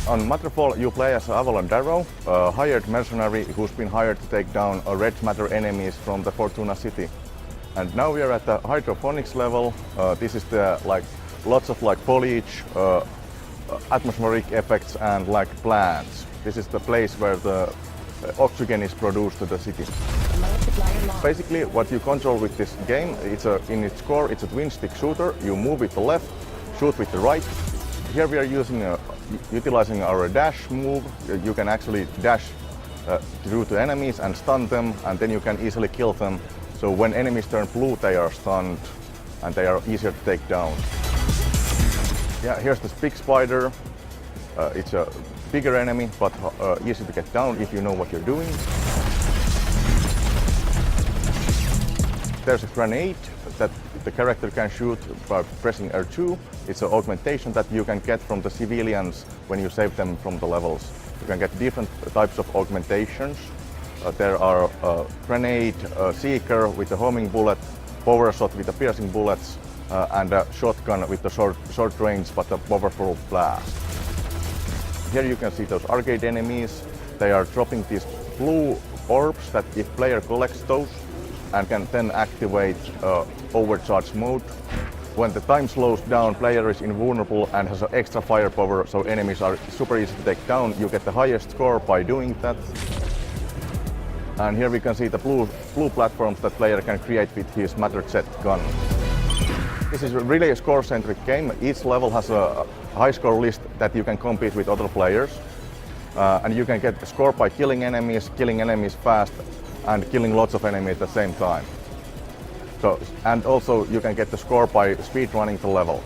On MatterFall, you play as Avalon Darrow, a hired mercenary who's been hired to take down red matter enemies from the Fortuna city. And now we are at the hydroponics level. This is the lots of foliage, atmospheric effects, and plants. This is the place where the oxygen is produced to the city. Basically, what you control with this game, in its core, it's a twin stick shooter. You move with the left, shoot with the right. Here we are utilizing our dash move. You can actually dash through to enemies and stun them, and then you can easily kill them. So when enemies turn blue, they are stunned and they are easier to take down. Yeah, here's this big spider. It's a bigger enemy, but easy to get down if you know what you're doing. There's a grenade that the character can shoot by pressing R2. It's an augmentation that you can get from the civilians when you save them from the levels. You can get different types of augmentations. There are a grenade, a seeker with a homing bullet, power shot with the piercing bullets, and a shotgun with the short range but a powerful blast. Here you can see those arcade enemies. They are dropping these blue orbs that if player collects those and can then activate overcharge mode. When the time slows down, player is invulnerable and has extra firepower, so enemies are super easy to take down. You get the highest score by doing that. And here we can see the blue platforms that player can create with his MatterJet gun. This is really a score-centric game. Each level has a high score list that you can compete with other players. And you can get a score by killing enemies fast, and killing lots of enemies at the same time. And also you can get the score by speed running the level.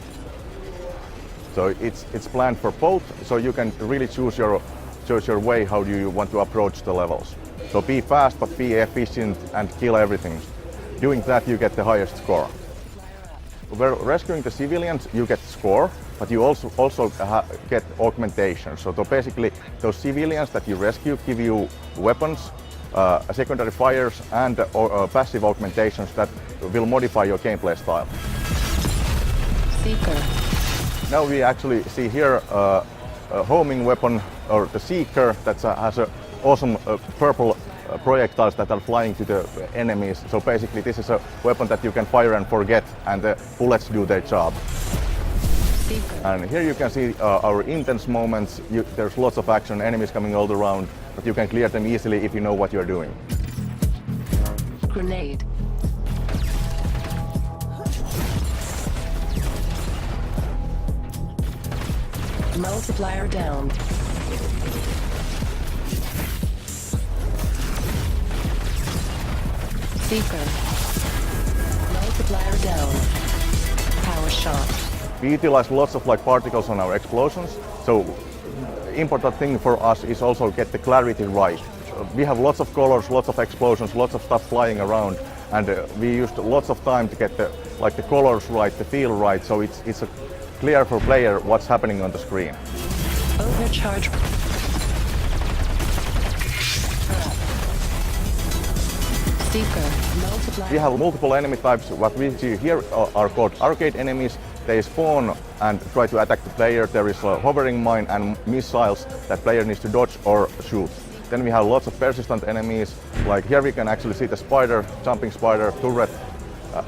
So it's planned for both, so you can really choose your way how do you want to approach the levels. So be fast but be efficient and kill everything. Doing that you get the highest score. When rescuing the civilians you get score, but you also get augmentation. So basically those civilians that you rescue give you weapons, secondary fires, and passive augmentations that will modify your gameplay style. Seeker. Now we actually see here a homing weapon, or the Seeker, that has awesome purple projectiles that are flying to the enemies. So basically this is a weapon that you can fire and forget, and the bullets do their job. Seeker. And here you can see our intense moments. There's lots of action, enemies coming all around, but you can clear them easily if you know what you're doing. Grenade. Multiplier down. Seeker. Multiplier down. Power shot. We utilize lots of particles on our explosions, so important thing for us is also get the clarity right. We have lots of colors, lots of explosions, lots of stuff flying around, and we used lots of time to get the colors right, the feel right, so it's clear for player what's happening on the screen. Overcharge. Seeker. Multiplier. We have multiple enemy types. What we see here are called arcade enemies. They spawn and try to attack the player. There is a hovering mine and missiles that player needs to dodge or shoot. Then we have lots of persistent enemies. Like here we can actually see the spider, jumping spider, turret,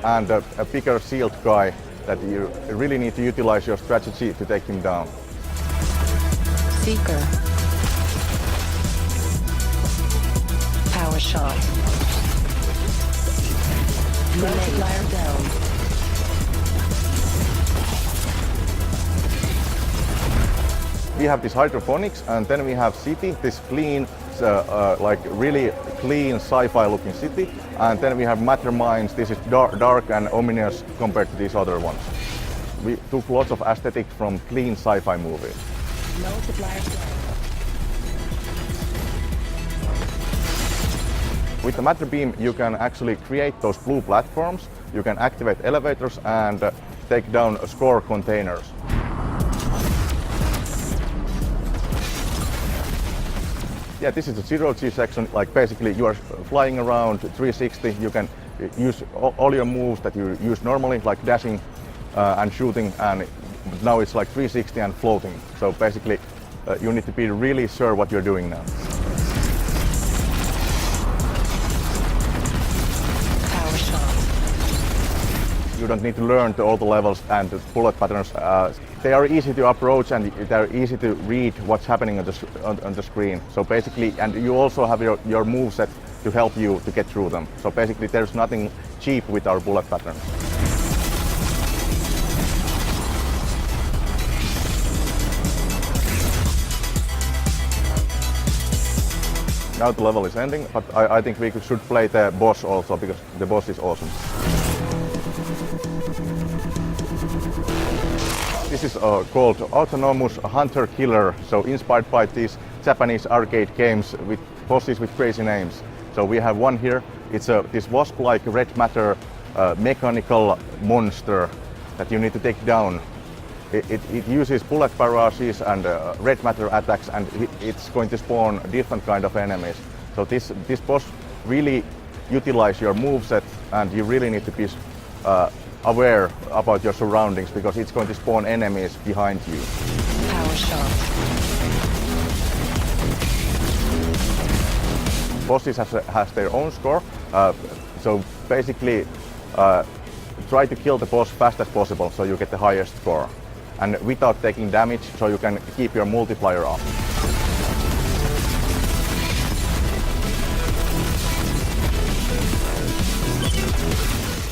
and a bigger shield guy that you really need to utilize your strategy to take him down. Seeker. Power shot. Multiplier down. We have this hydroponics, and then we have city, this clean, really clean sci-fi looking city. And then we have matter mines. This is dark and ominous compared to these other ones. We took lots of aesthetic from clean sci-fi movies. Multiplier down. With the matter beam, you can actually create those blue platforms. You can activate elevators and take down score containers. Yeah, this is the zero-G section. Basically, you are flying around 360. You can use all your moves that you use normally, like dashing and shooting, and now it's 360 and floating. So basically, you need to be really sure what you're doing now. Power shot. You don't need to learn all the levels and the bullet patterns. They are easy to approach and they're easy to read what's happening on the screen. So basically, and you also have your moveset to help you to get through them. So basically, there's nothing cheap with our bullet patterns. Now the level is ending, but I think we should play the boss also, because the boss is awesome. This is called Autonomous Hunter Killer, so inspired by these Japanese arcade games with bosses with crazy names. So we have one here, it's this wasp-like red matter mechanical monster that you need to take down. It uses bullet barrages and red matter attacks, and it's going to spawn different kind of enemies. So this boss really utilize your moveset, and you really need to be aware about your surroundings, because it's going to spawn enemies behind you. Power shot. Bosses has their own score, so basically try to kill the boss fast as possible so you get the highest score, and without taking damage, so you can keep your multiplier up.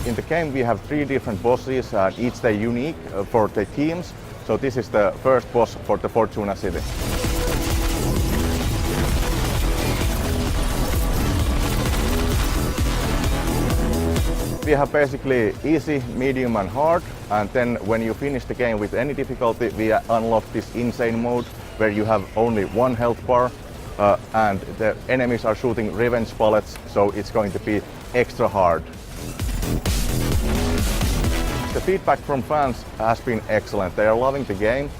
In the game we have 3 different bosses, each they unique for the teams. So this is the first boss for the Fortuna City. We have basically easy, medium and hard, and then when you finish the game with any difficulty, we unlock this insane mode where you have only 1 health bar, and the enemies are shooting revenge bullets, so it's going to be extra hard. The feedback from fans has been excellent. They are loving the game.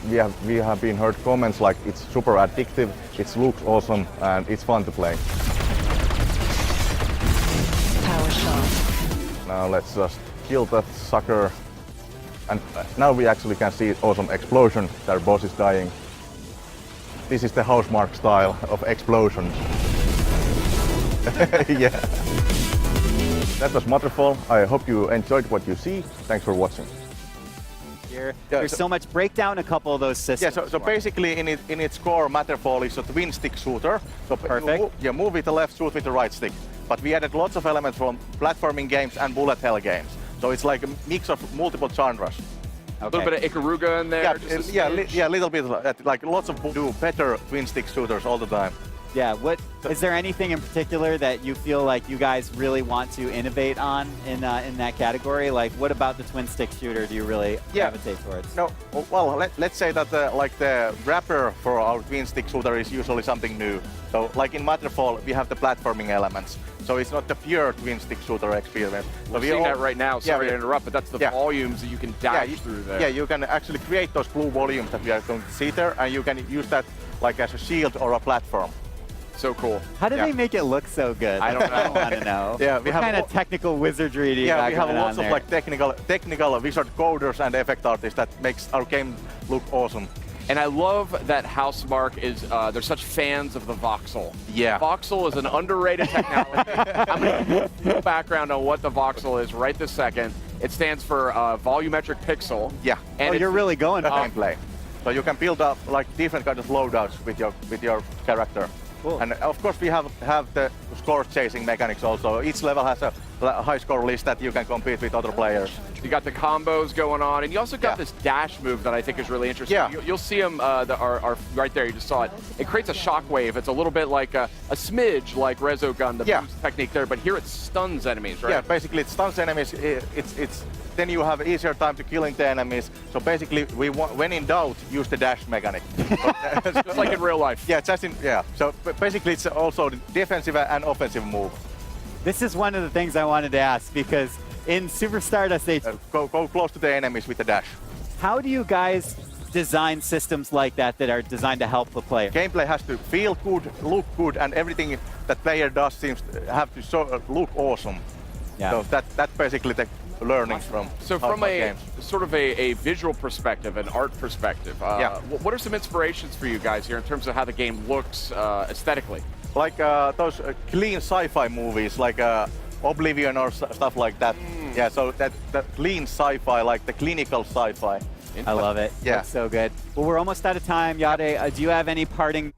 We have been heard comments like it's super addictive, it looks awesome, and it's fun to play. Power shot. Now let's just kill that sucker. And now we actually can see awesome explosion. Their boss is dying. This is the Housemarque style of explosions. Yeah. That was MatterFall. I hope you enjoyed what you see. Thanks for watching. There's so much. Break down a couple of those systems. Yeah, so basically in its core, MatterFall is a twin stick shooter. So perfect. You move with the left, shoot with the right stick. But we added lots of elements from platforming games and bullet hell games. So it's like a mix of multiple genres. A little bit of Ikaruga in there. Yeah, a little bit like lots of do better twin stick shooters all the time. Yeah, is there anything in particular that you feel like you guys really want to innovate on in that category? Like, what about the twin stick shooter do you really gravitate towards? No, well, let's say that the wrapper for our twin stick shooter is usually something new. So, like in MatterFall, we have the platforming elements. So it's not the pure twin stick shooter experience. We're seeing that right now. Sorry to interrupt, but that's the volumes that you can dash through there. Yeah, you can actually create those blue volumes that we are going to see there, and you can use that like as a shield or a platform. So cool. How do they make it look so good? I don't know. I want to know. Yeah, what kind of technical wizardry do you we have lots of there? like technical wizard coders and effect artists that makes our game look awesome. And I love that Housemarque is, they're such fans of the voxel. Yeah. Voxel is an underrated technology. I'm going to give you a background on what the voxel is right this second. It stands for volumetric pixel. Yeah. And you're really going gameplay. So you can build up like different kinds of loadouts with your character. Cool. And of course we have the score chasing mechanics also. Each level has a high score list that you can compete with other players. You got the combos going on, and you also got this dash move that I think is really interesting. Yeah. You'll see them are right there. You just saw it. It creates a shockwave. It's a little bit like a smidge like Resogun, the boost technique there, but here it stuns enemies, right? Yeah, basically it stuns enemies. Then you have easier time to killing the enemies. So basically, when in doubt, use the dash mechanic. Just like in real life. Yeah, So basically, it's also the defensive and offensive move. This is one of the things I wanted to ask, because in Super Stardust, go close to the enemies with the dash. How do you guys design systems like that are designed to help the player? Gameplay has to feel good, look good, and everything that player does seems to have to look awesome. Yeah. So that's basically the learnings from So from Housemarque a games. sort of a visual perspective, an art perspective, Yeah. what are some inspirations for you guys here in terms of how the game looks aesthetically? Like those clean sci-fi movies, like Oblivion or stuff like that. Yeah, so that clean sci-fi, like the clinical sci-fi. I love it. Yeah. Looks so good. Well, we're almost out of time. Yade, do you have any parting